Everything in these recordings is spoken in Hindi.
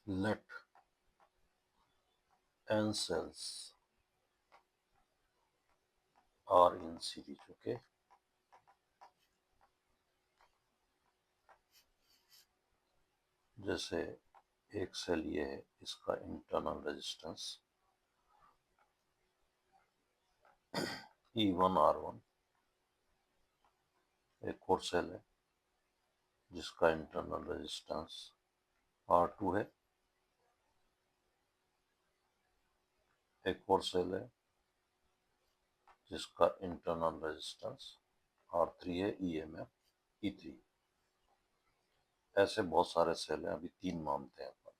let n cells are in series. Okay, जैसे एक सेल ये है, इसका इंटरनल रेजिस्टेंस E1R1, एक और सेल है जिसका इंटरनल रेजिस्टेंस R2 है, एक और सेल है जिसका इंटरनल रेजिस्टेंस R3 है, EMF E3। ऐसे बहुत सारे सेल हैं, अभी 3 मानते हैं अपन,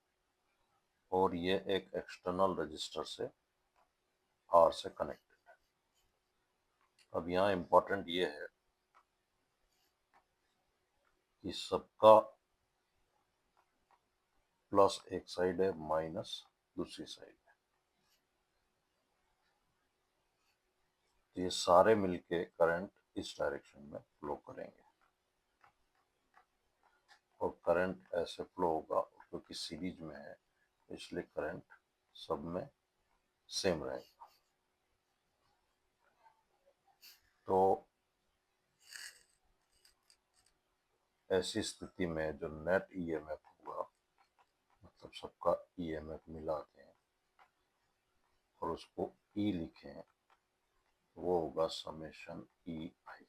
और ये एक एक्सटर्नल रजिस्टर से R से कनेक्टेड है। अब यहाँ इम्पोर्टेंट ये है कि सबका प्लस एक साइड है, माइनस दूसरी साइड है, तो ये सारे मिलके करंट इस डायरेक्शन में फ्लो करेंगे, और करंट ऐसे फ्लो होगा क्योंकि सीरीज में है, इसलिए करंट सब में सेम रहेगा। तो ऐसी स्थिति में जो नेट ईएमएफ होगा, मतलब सबका ईएमएफ मिलाते हैं और उसको ई लिखें, वो होगा समेशन ई आई,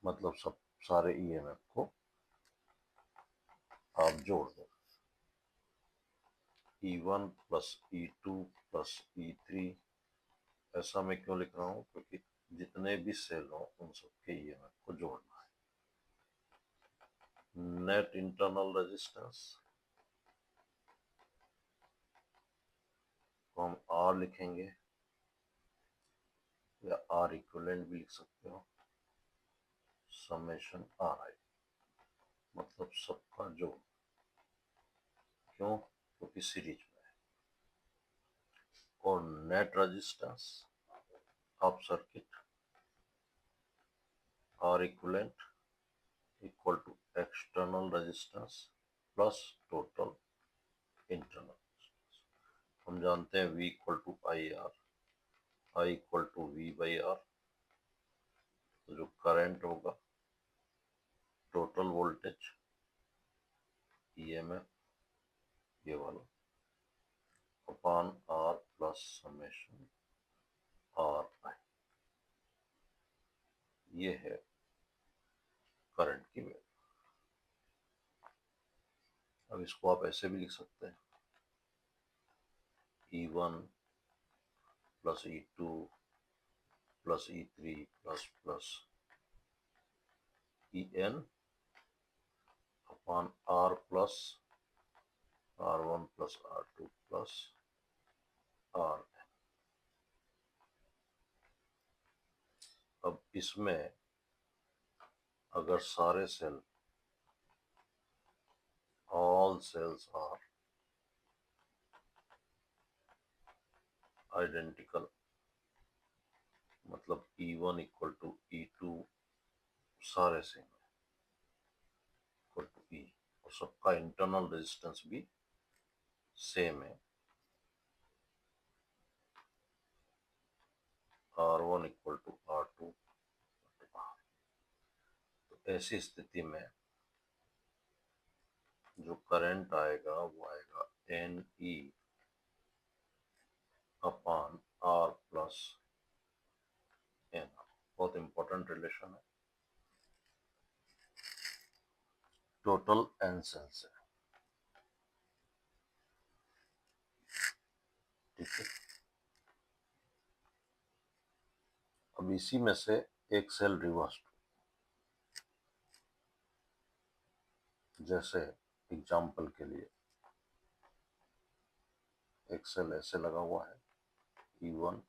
मतलब सब सारे ईएमएफ को आप जोड़ दो। E1 plus E2 plus E3, ऐसा मैं क्यों लिख रहा हूँ, क्योंकि जितने भी सेल हो उन सबके ईएमएफ को जोड़ना है। नेट इंटरनल रेजिस्टेंस को हम R लिखेंगे, या R इक्विवेलेंट भी लिख सकते हो, समेशन RI, मतलब सबका जोड़। क्यों? क्योंकि सीरीज में है। और net resistance of circuit R equivalent equal to external resistance plus total internal. हम जानते हैं V equal to I R, I equal to V by R. तो जो करंट होगा, टोटल वोल्टेज, EMF ये वाला, upon R plus summation R I, ये है करंट की वैल्यू। अब इसको आप ऐसे भी लिख सकते हैं, E1 plus E2 plus E3 plus plus EN upon R plus R1 plus R2 plus R। अब इसमें अगर सारे cell, all cells are identical, मतलब E1 इक्वल टू E2 सारे सेम है, इक्वल टू E, और सबका इंटरनल रेजिस्टेंस भी सेम है, R1 इक्वल टू R2। तो ऐसी स्थिति में जो करंट आएगा वो आएगा NE upon R plus N। बहुत इंपॉर्टेंट रिलेशन है, टोटल N सेल्स है, ठीक है। अब इसी में से एक सेल रिवर्स, जैसे एग्जाम्पल के लिए एक सेल ऐसे लगा हुआ है, E1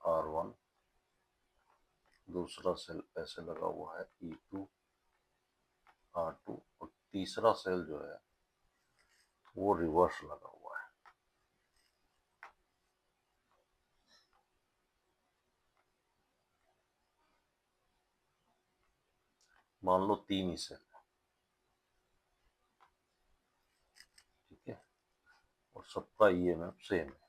R1, दूसरा सेल ऐसे लगा हुआ है E2 R2, और तीसरा सेल जो है वो रिवर्स लगा हुआ है। मान लो तीन ही सेल है, सबका ईएमएफ सेम है।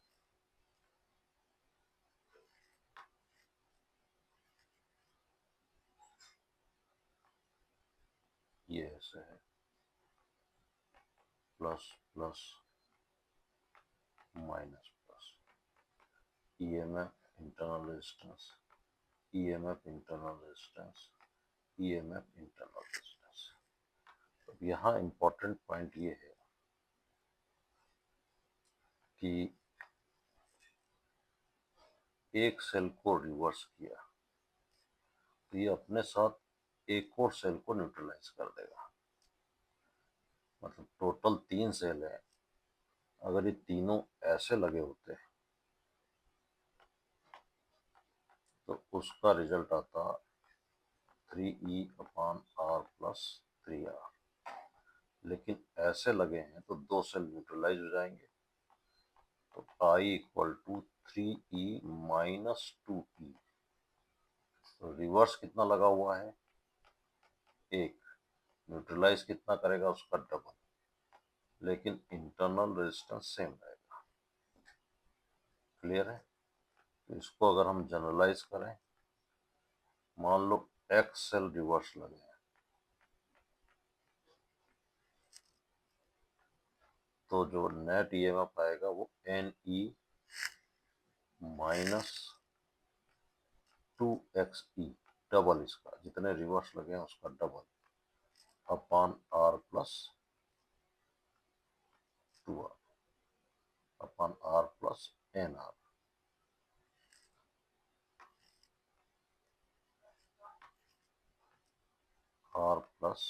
ये ऐसे है, plus plus minus plus, EMF internal resistance, EMF internal resistance, EMF internal resistance. अब यहाँ इंपॉर्टेंट पॉइंट ये है कि एक सेल को रिवर्स किया तो ये अपने साथ एक और सेल को न्यूट्रलाइज कर देगा। मतलब टोटल 3 सेल है, अगर ये तीनों ऐसे लगे होते तो उसका रिजल्ट आता 3E/R प्लस 3R। लेकिन ऐसे लगे हैं तो 2 सेल न्यूट्रलाइज हो जाएंगे, तो I equal to 3E minus 2E। तो रिवर्स कितना लगा हुआ है, एक, न्यूट्रलाइज कितना करेगा उसका डबल, लेकिन इंटरनल रेजिस्टेंस सेम रहेगा। क्लियर है? तो इसको अगर हम जनरलाइज करें, मान लो X सेल रिवर्स लगे हैं, तो जो नेट ईएमएफ आएगा वो NE माइनस 2XE, डबल इसका, जितने रिवर्स लगे हैं उसका double, upon R plus 2R, upon R plus NR। R plus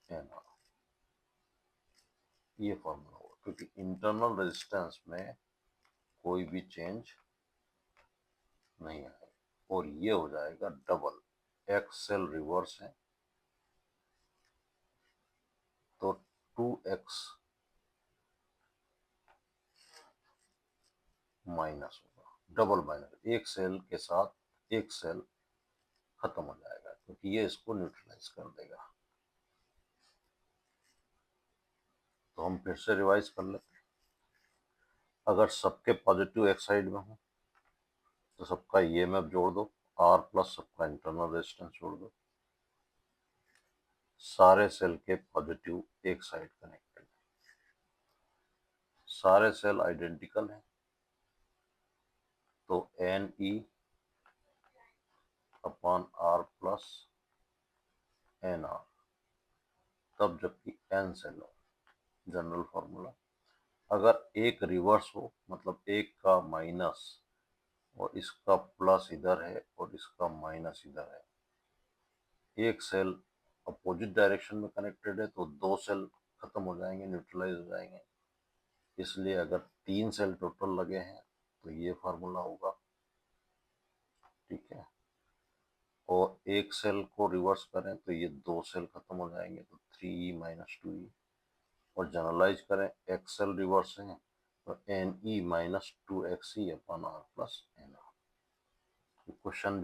NR, ये फॉर्मूला होगा, क्योंकि इंटरनल रेजिस्टेंस में कोई भी चेंज नहीं आएगा, और ये हो जाएगा डबल। X सेल रिवर्स है तो 2X माइनस होगा, डबल माइनस, एक सेल के साथ एक सेल खत्म हो जाएगा, क्योंकि ये इसको न्यूट्रलाइज कर देगा। तो हम फिर से रिवाइज कर लेते हैं। अगर सबके पॉजिटिव एक साइड में हो तो सबका ईएमएफ जोड़ दो, R प्लस सबका इंटरनल रेजिस्टेंस जोड़ दो, सारे सेल के पॉजिटिव एक साइड कनेक्टेड है, सारे सेल आइडेंटिकल हैं, तो NE upon R plus NR, तब जबकि N सेल हो, जनरल फॉर्मूला। अगर एक रिवर्स हो, मतलब एक का माइनस और इसका प्लस इधर है और इसका माइनस इधर है, एक सेल अपोजिट डायरेक्शन में कनेक्टेड है तो 2 सेल खत्म हो जाएंगे, न्यूट्रलाइज हो जाएंगे। इसलिए अगर 3 सेल टोटल लगे हैं तो ये फार्मूला होगा, ठीक है। और एक सेल को रिवर्स करें तो ये 2 सेल खत्म हो जाएंगे, तो 3E माइनस 2E। और जनरलाइज करें, X सेल रिवर्स है तो NE minus 2XE upon R plus NR। Question भी